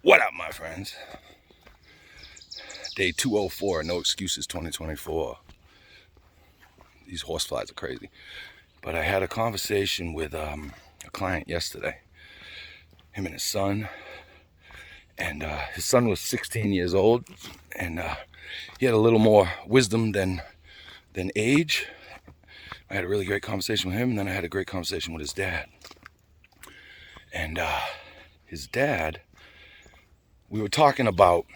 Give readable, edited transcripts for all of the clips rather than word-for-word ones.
What up, my friends? Day 204, no excuses 2024. These horseflies are crazy. But I had a conversation with a client yesterday, him and his son. And his son was 16 years old, and he had a little more wisdom than age. I had a really great conversation with him, and then I had a great conversation with his dad. And his dad, we were talking about,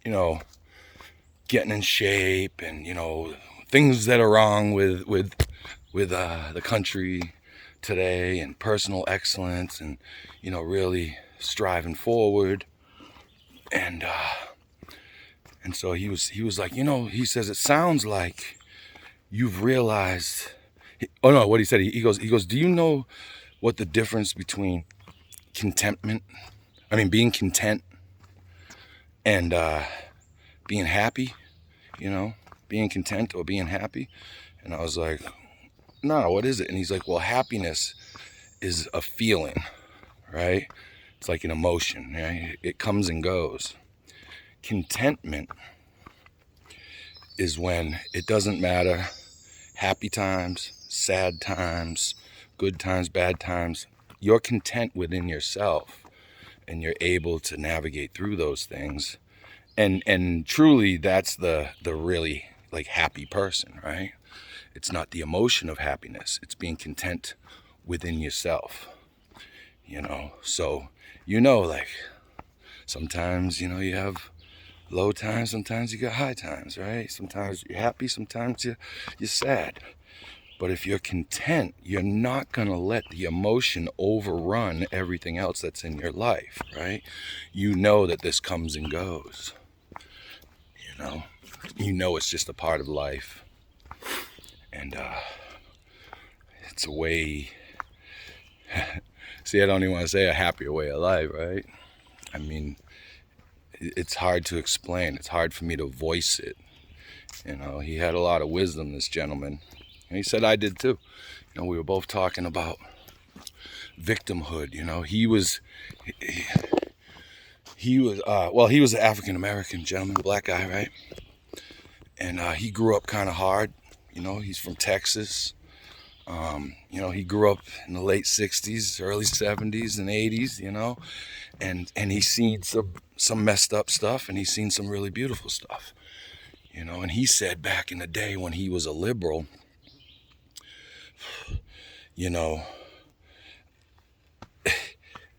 getting in shape and, things that are wrong with the country today, and personal excellence, and, really striving forward. And so he was like, he says, it sounds like you've realized, what he said, he goes, do you know what the difference between being content and being happy, being content or being happy? And I was like, no, what is it? And he's like, well, happiness is a feeling, right? It's like an emotion, right? It comes and goes. Contentment is when it doesn't matter, happy times, sad times, good times, bad times, you're content within yourself, and you're able to navigate through those things. And truly, that's the really happy person, right? It's not the emotion of happiness. It's being content within yourself, So, sometimes, you have low times, sometimes you got high times, right? Sometimes you're happy, sometimes you're sad. But if you're content, you're not going to let the emotion overrun everything else that's in your life, right? You know that this comes and goes. It's just a part of life. And it's a way, see, I don't even want to say a happier way of life, right? I mean, it's hard to explain. It's hard for me to voice it. He had a lot of wisdom, this gentleman. And he said I did too. We were both talking about victimhood. He was an African-American gentleman, black guy, right? And he grew up kind of hard. He's from Texas. He grew up in the late 60s, early 70s and 80s, and he's seen some messed up stuff, and he's seen some really beautiful stuff, and he said back in the day when he was a liberal,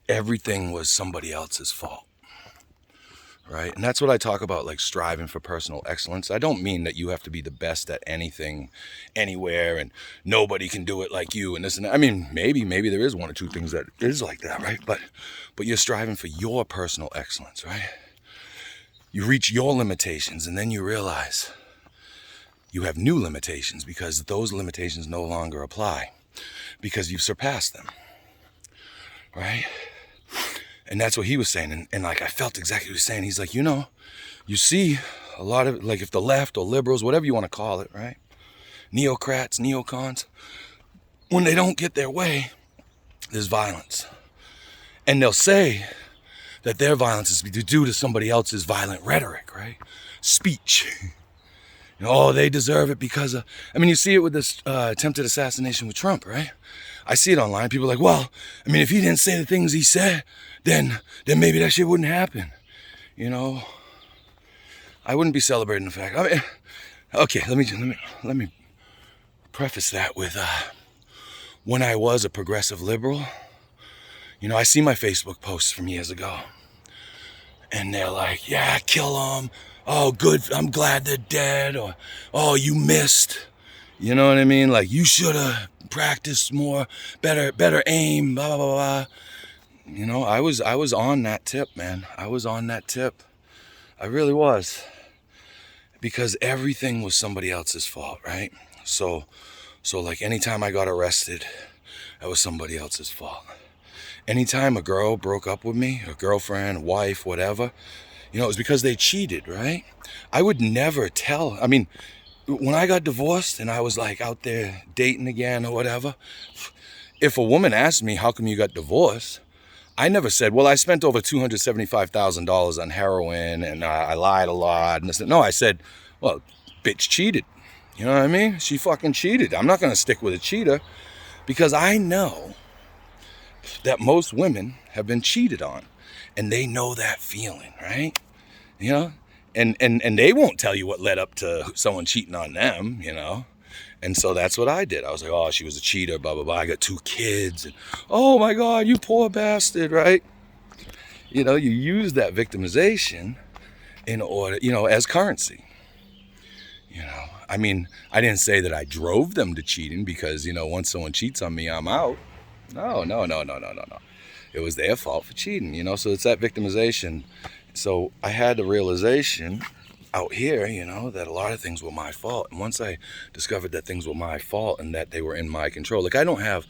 everything was somebody else's fault. Right? And that's what I talk about, like striving for personal excellence. I don't mean that you have to be the best at anything, anywhere, and nobody can do it like you and this and that. I mean, maybe there is one or two things that is like that, right? But you're striving for your personal excellence, right? You reach your limitations, and then you realize you have new limitations because those limitations no longer apply because you've surpassed them, right? And that's what he was saying. And I felt exactly what he was saying. He's like, you see a lot of, if the left or liberals, whatever you want to call it, right? Neocrats, neocons, when they don't get their way, there's violence. And they'll say that their violence is due to somebody else's violent rhetoric, right? Speech. They deserve it because of, you see it with this attempted assassination with Trump, right? I see it online. People are like, well, if he didn't say the things he said, then maybe that shit wouldn't happen. I wouldn't be celebrating the fact. Okay, let me preface that with when I was a progressive liberal, I see my Facebook posts from years ago, and they're like, yeah, kill them. Oh, good, I'm glad they're dead. Or, oh, you missed. You know what I mean? Like, you should have practiced more, better aim, blah, blah, blah, blah. I was on that tip, man. I was on that tip. I really was. Because everything was somebody else's fault, right? So anytime I got arrested, that was somebody else's fault. Anytime a girl broke up with me, a girlfriend, wife, whatever, it was because they cheated, right? I would never tell. When I got divorced and I was out there dating again or whatever, if a woman asked me, how come you got divorced? I never said, well, I spent over $275,000 on heroin and I lied a lot. And this. No, I said, well, bitch cheated. You know what I mean? She fucking cheated. I'm not going to stick with a cheater because I know that most women have been cheated on and they know that feeling, right? You know, and they won't tell you what led up to someone cheating on them, you know. And so that's what I did. I was like, oh, she was a cheater, blah, blah, blah. I got 2 kids. And, oh, my God, you poor bastard, right? You know, you use that victimization in order, you know, as currency. You know, I mean, I didn't say that I drove them to cheating because, you know, once someone cheats on me, I'm out. No. It was their fault for cheating, you know, so it's that victimization. So I had the realization out here, you know, that a lot of things were my fault. And once I discovered that things were my fault and that they were in my control, like I don't have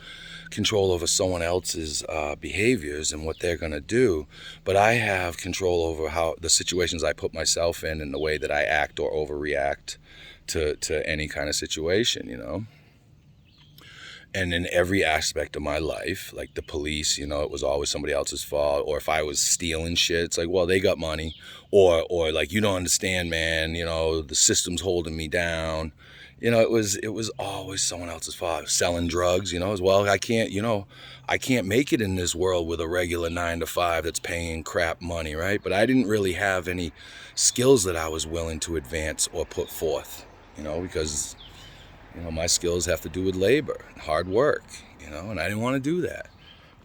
control over someone else's behaviors and what they're going to do, but I have control over how the situations I put myself in and the way that I act or overreact to any kind of situation, you know. And in every aspect of my life, like the police, you know, it was always somebody else's fault. Or if I was stealing shit, it's like, well, they got money. Or like, you don't understand, man, you know, the system's holding me down. You know, it was always someone else's fault. Selling drugs, you know, as well. I can't make it in this world with a regular 9 to 5 that's paying crap money, right? But I didn't really have any skills that I was willing to advance or put forth, you know, because you know, my skills have to do with labor, hard work, you know, and I didn't want to do that.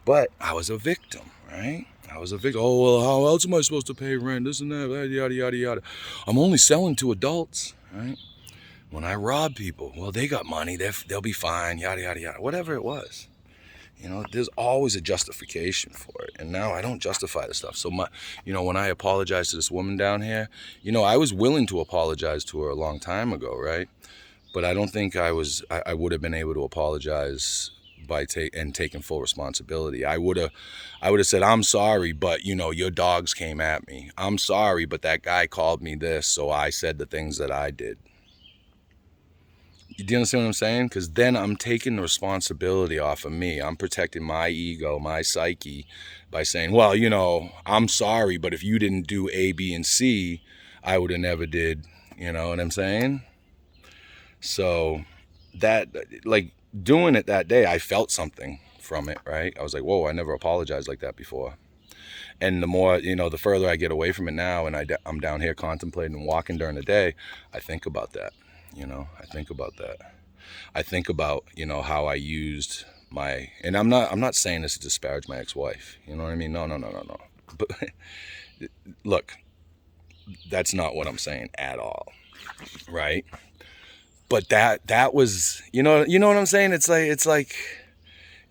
But I was a victim, right? I was a victim. Oh, well, how else am I supposed to pay rent? This and that, yada, yada, yada. I'm only selling to adults, right? When I rob people, well, they got money. They'll be fine, yada, yada, yada. Whatever it was. You know, there's always a justification for it. And now I don't justify the stuff. So, you know, when I apologized to this woman down here, you know, I was willing to apologize to her a long time ago, right? But I don't think I would have been able to apologize by taking full responsibility. I would have said, I'm sorry, but you know, your dogs came at me. I'm sorry, but that guy called me this, so I said the things that I did. Do you understand what I'm saying? Because then I'm taking the responsibility off of me. I'm protecting my ego, my psyche, by saying, well, you know, I'm sorry, but if you didn't do A, B, and C, I would have never did. You know what I'm saying? So that, like, doing it that day, I felt something from it, right? I was like, whoa, I never apologized like that before. And the more, you know, the further I get away from it now and I'm down here contemplating and walking during the day, I think about that, you know, I think about that. I think about, you know, how I used and I'm not saying this to disparage my ex-wife, you know what I mean? No. But look, that's not what I'm saying at all, right? But that was, you know what I'm saying? It's like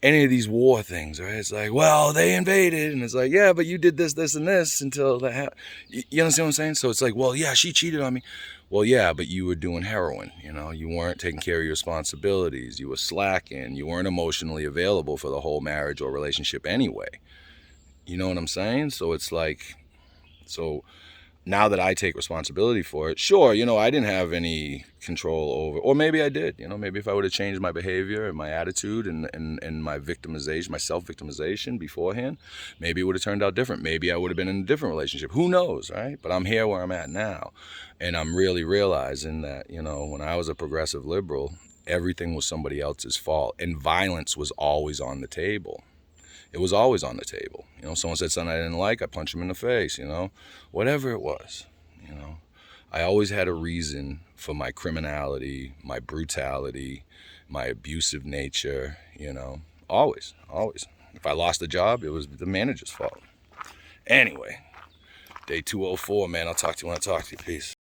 any of these war things, right? It's like, well, they invaded, and it's like, yeah, but you did this, and this until that happened. You understand what I'm saying? So it's like, well, yeah, she cheated on me. Well, yeah, but you were doing heroin, you know? You weren't taking care of your responsibilities. You were slacking. You weren't emotionally available for the whole marriage or relationship anyway. You know what I'm saying? So it's like, so now that I take responsibility for it, sure, you know, I didn't have any control over, or maybe I did, you know, maybe if I would have changed my behavior and my attitude and my victimization, my self-victimization beforehand, maybe it would have turned out different. Maybe I would have been in a different relationship. Who knows, right? But I'm here where I'm at now. And I'm really realizing that, you know, when I was a progressive liberal, everything was somebody else's fault. And violence was always on the table. It was always on the table. You know, someone said something I didn't like, I punch them in the face, you know, whatever it was, you know. I always had a reason for my criminality, my brutality, my abusive nature, you know, always. If I lost a job, it was the manager's fault. Anyway, day 204, man, I'll talk to you when I talk to you. Peace.